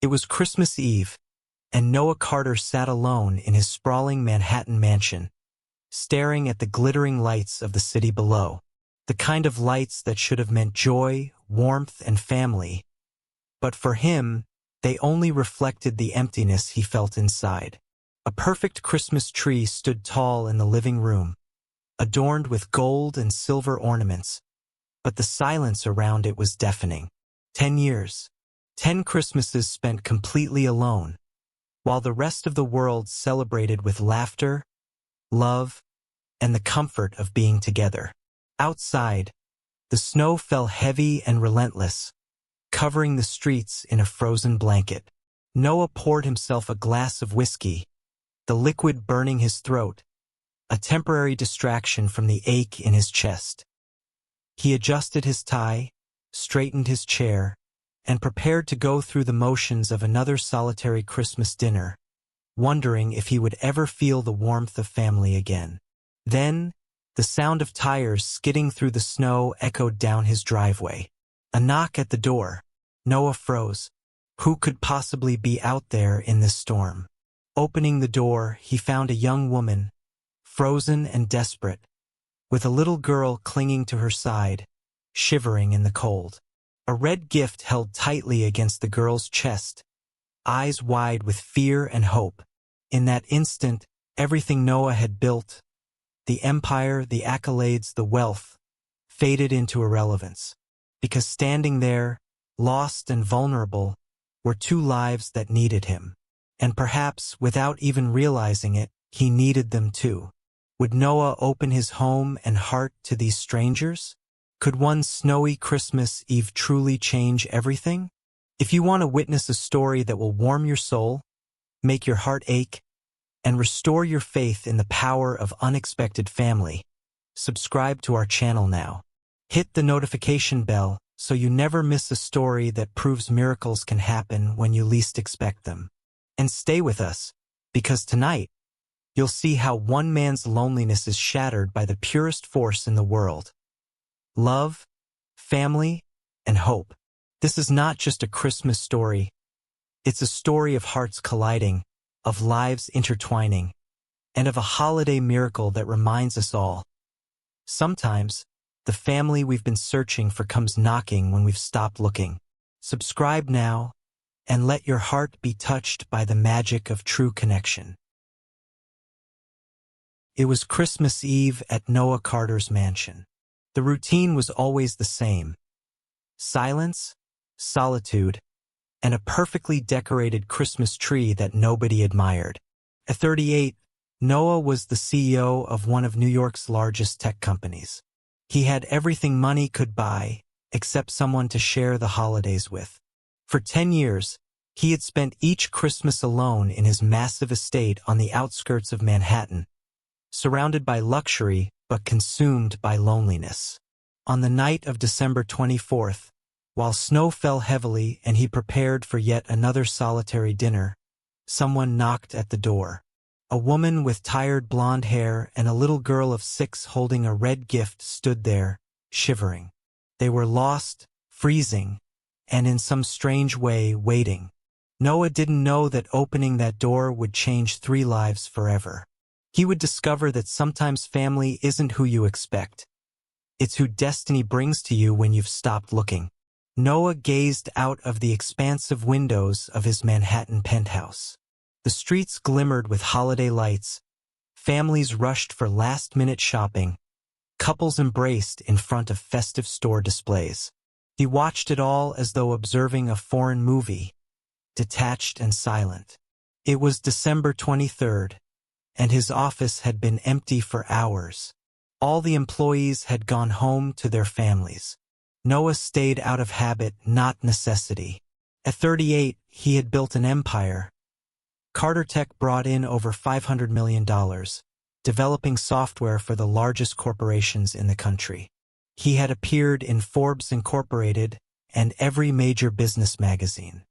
It was Christmas Eve, and Noah Carter sat alone in his sprawling Manhattan mansion, staring at the glittering lights of the city below, the kind of lights that should have meant joy, warmth, and family. But for him, they only reflected the emptiness he felt inside. A perfect Christmas tree stood tall in the living room, adorned with gold and silver ornaments, but the silence around it was deafening. 10 years. 10 Christmases spent completely alone, while the rest of the world celebrated with laughter, love, and the comfort of being together. Outside, the snow fell heavy and relentless, covering the streets in a frozen blanket. Noah poured himself a glass of whiskey, the liquid burning his throat, a temporary distraction from the ache in his chest. He adjusted his tie, straightened his chair, and prepared to go through the motions of another solitary Christmas dinner, wondering if he would ever feel the warmth of family again. Then, the sound of tires skidding through the snow echoed down his driveway. A knock at the door. Noah froze. Who could possibly be out there in this storm? Opening the door, he found a young woman, frozen and desperate, with a little girl clinging to her side, shivering in the cold. A red gift held tightly against the girl's chest, eyes wide with fear and hope. In that instant, everything Noah had built, the empire, the accolades, the wealth, faded into irrelevance, because standing there, lost and vulnerable, were two lives that needed him. And perhaps, without even realizing it, he needed them too. Would Noah open his home and heart to these strangers? Could one snowy Christmas Eve truly change everything? If you want to witness a story that will warm your soul, make your heart ache, and restore your faith in the power of unexpected family, subscribe to our channel now. Hit the notification bell so you never miss a story that proves miracles can happen when you least expect them. And stay with us, because tonight, you'll see how one man's loneliness is shattered by the purest force in the world. Love, family, and hope. This is not just a Christmas story. It's a story of hearts colliding, of lives intertwining, and of a holiday miracle that reminds us all. Sometimes, the family we've been searching for comes knocking when we've stopped looking. Subscribe now, and let your heart be touched by the magic of true connection. It was Christmas Eve at Noah Carter's mansion. The routine was always the same. Silence, solitude, and a perfectly decorated Christmas tree that nobody admired. At 38, Noah was the CEO of one of New York's largest tech companies. He had everything money could buy, except someone to share the holidays with. For 10 years, he had spent each Christmas alone in his massive estate on the outskirts of Manhattan, surrounded by luxury but consumed by loneliness. On the night of December 24th, while snow fell heavily and he prepared for yet another solitary dinner, someone knocked at the door. A woman with tired blonde hair and a little girl of 6 holding a red gift stood there, shivering. They were lost, freezing, and in some strange way waiting. Noah didn't know that opening that door would change 3 lives forever. He would discover that sometimes family isn't who you expect. It's who destiny brings to you when you've stopped looking. Noah gazed out of the expansive windows of his Manhattan penthouse. The streets glimmered with holiday lights, families rushed for last-minute shopping, couples embraced in front of festive store displays. He watched it all as though observing a foreign movie, detached and silent. It was December 23rd, and his office had been empty for hours. All the employees had gone home to their families. Noah stayed out of habit, not necessity. At 38, he had built an empire. Carter Tech brought in over $500 million, developing software for the largest corporations in the country. He had appeared in Forbes Incorporated and every major business magazine.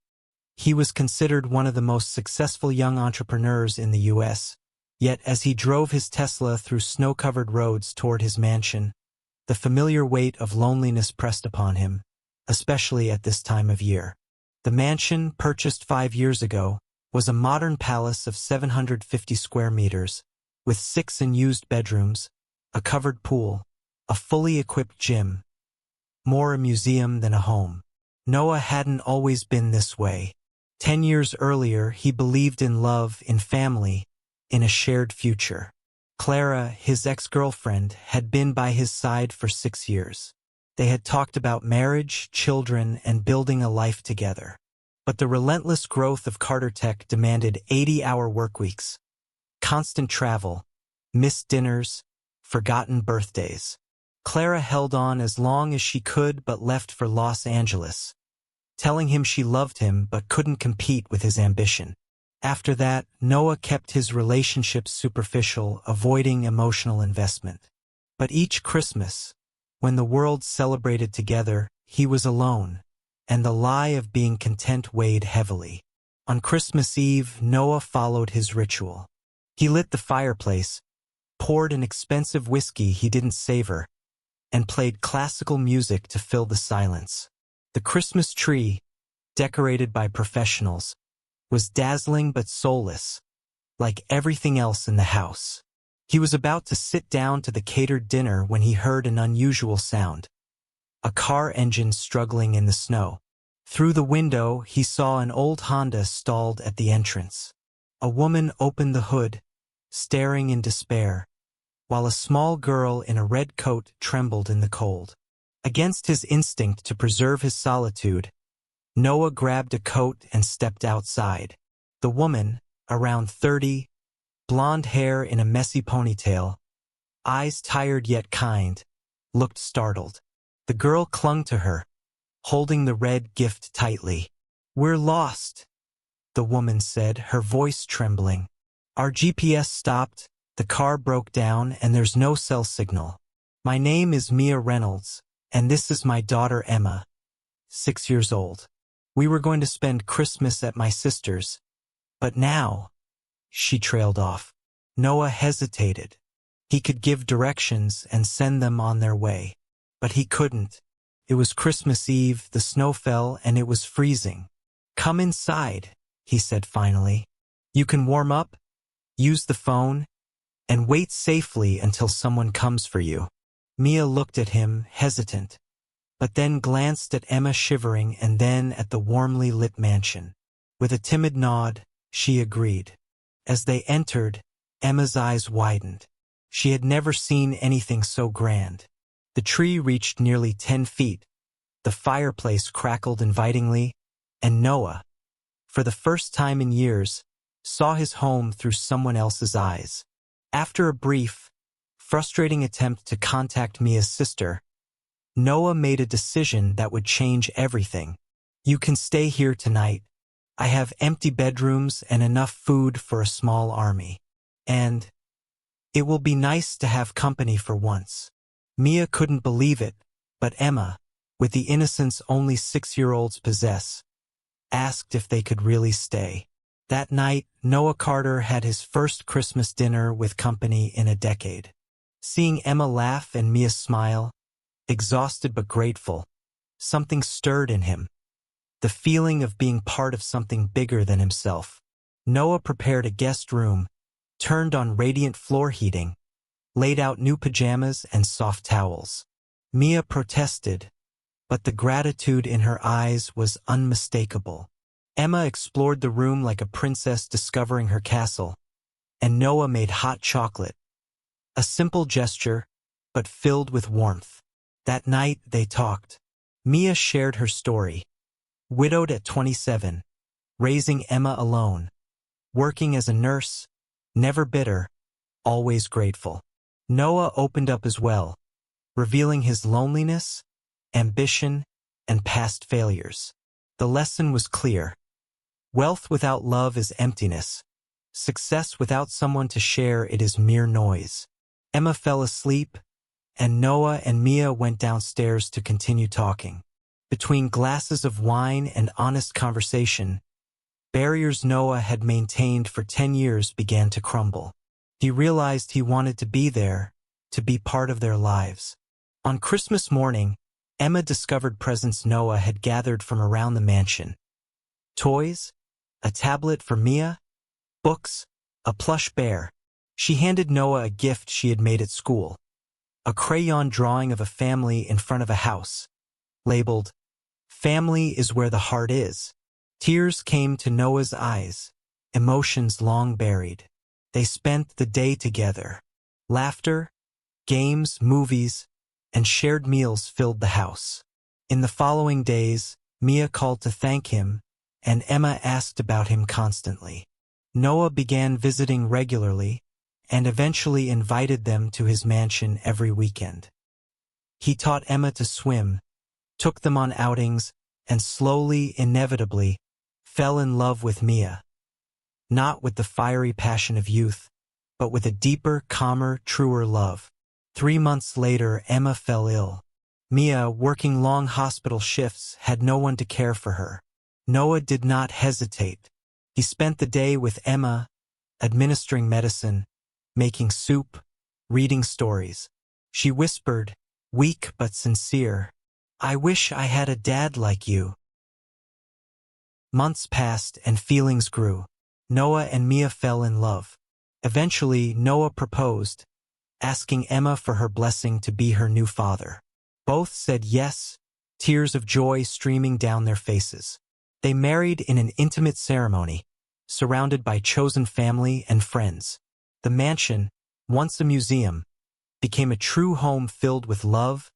He was considered one of the most successful young entrepreneurs in the U.S., yet as he drove his Tesla through snow-covered roads toward his mansion, the familiar weight of loneliness pressed upon him, especially at this time of year. The mansion, purchased 5 years ago, was a modern palace of 750 square meters, with 6 unused bedrooms, a covered pool, a fully equipped gym, more a museum than a home. Noah hadn't always been this way. 10 years earlier, he believed in love, in family, in a shared future. Clara, his ex-girlfriend, had been by his side for 6 years. They had talked about marriage, children, and building a life together. But the relentless growth of Carter Tech demanded 80-hour workweeks, constant travel, missed dinners, forgotten birthdays. Clara held on as long as she could but left for Los Angeles, telling him she loved him but couldn't compete with his ambition. After that, Noah kept his relationships superficial, avoiding emotional investment. But each Christmas, when the world celebrated together, he was alone, and the lie of being content weighed heavily. On Christmas Eve, Noah followed his ritual. He lit the fireplace, poured an expensive whiskey he didn't savor, and played classical music to fill the silence. The Christmas tree, decorated by professionals, was dazzling but soulless, like everything else in the house. He was about to sit down to the catered dinner when he heard an unusual sound. A car engine struggling in the snow. Through the window, he saw an old Honda stalled at the entrance. A woman opened the hood, staring in despair, while a small girl in a red coat trembled in the cold. Against his instinct to preserve his solitude, Noah grabbed a coat and stepped outside. The woman, around 30, blonde hair in a messy ponytail, eyes tired yet kind, looked startled. The girl clung to her, holding the red gift tightly. "We're lost," the woman said, her voice trembling. "Our GPS stopped, the car broke down, and there's no cell signal. My name is Mia Reynolds, and this is my daughter Emma, 6 years old. We were going to spend Christmas at my sister's, but now—" She trailed off. Noah hesitated. He could give directions and send them on their way. But he couldn't. It was Christmas Eve, the snow fell, and it was freezing. "Come inside," he said finally. "You can warm up, use the phone, and wait safely until someone comes for you." Mia looked at him, hesitant, but then glanced at Emma shivering and then at the warmly lit mansion. With a timid nod, she agreed. As they entered, Emma's eyes widened. She had never seen anything so grand. The tree reached nearly 10 feet, the fireplace crackled invitingly, and Noah, for the first time in years, saw his home through someone else's eyes. After a brief, frustrating attempt to contact Mia's sister, Noah made a decision that would change everything. "You can stay here tonight. I have empty bedrooms and enough food for a small army. And it will be nice to have company for once." Mia couldn't believe it, but Emma, with the innocence only 6-year-olds possess, asked if they could really stay. That night, Noah Carter had his first Christmas dinner with company in a decade. Seeing Emma laugh and Mia smile, exhausted but grateful, something stirred in him. The feeling of being part of something bigger than himself. Noah prepared a guest room, turned on radiant floor heating, laid out new pajamas and soft towels. Mia protested, but the gratitude in her eyes was unmistakable. Emma explored the room like a princess discovering her castle, and Noah made hot chocolate. A simple gesture, but filled with warmth. That night they talked. Mia shared her story. Widowed at 27, raising Emma alone, working as a nurse, never bitter, always grateful. Noah opened up as well, revealing his loneliness, ambition, and past failures. The lesson was clear. Wealth without love is emptiness. Success without someone to share it is mere noise. Emma fell asleep, and Noah and Mia went downstairs to continue talking. Between glasses of wine and honest conversation, barriers Noah had maintained for 10 years began to crumble. He realized he wanted to be there, to be part of their lives. On Christmas morning, Emma discovered presents Noah had gathered from around the mansion. Toys, a tablet for Mia, books, a plush bear. She handed Noah a gift she had made at school, a crayon drawing of a family in front of a house, labeled, "Family is where the heart is." Tears came to Noah's eyes, emotions long buried. They spent the day together. Laughter, games, movies, and shared meals filled the house. In the following days, Mia called to thank him, and Emma asked about him constantly. Noah began visiting regularly, and eventually invited them to his mansion every weekend. He taught Emma to swim, took them on outings, and slowly, inevitably, fell in love with Mia. Not with the fiery passion of youth, but with a deeper, calmer, truer love. 3 months later, Emma fell ill. Mia, working long hospital shifts, had no one to care for her. Noah did not hesitate. He spent the day with Emma, administering medicine, making soup, reading stories. She whispered, weak but sincere, "I wish I had a dad like you." Months passed and feelings grew. Noah and Mia fell in love. Eventually, Noah proposed, asking Emma for her blessing to be her new father. Both said yes, tears of joy streaming down their faces. They married in an intimate ceremony, surrounded by chosen family and friends. The mansion, once a museum, became a true home filled with love,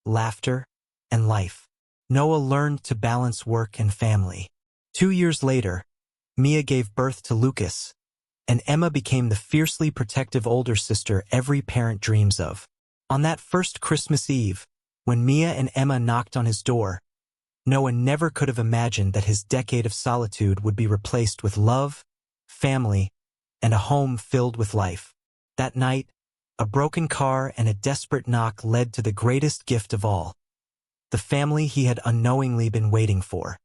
laughter, and life. Noah learned to balance work and family. 2 years later, Mia gave birth to Lucas, and Emma became the fiercely protective older sister every parent dreams of. On that first Christmas Eve, when Mia and Emma knocked on his door, Noah never could have imagined that his decade of solitude would be replaced with love, family, and a home filled with life. That night, a broken car and a desperate knock led to the greatest gift of all, the family he had unknowingly been waiting for.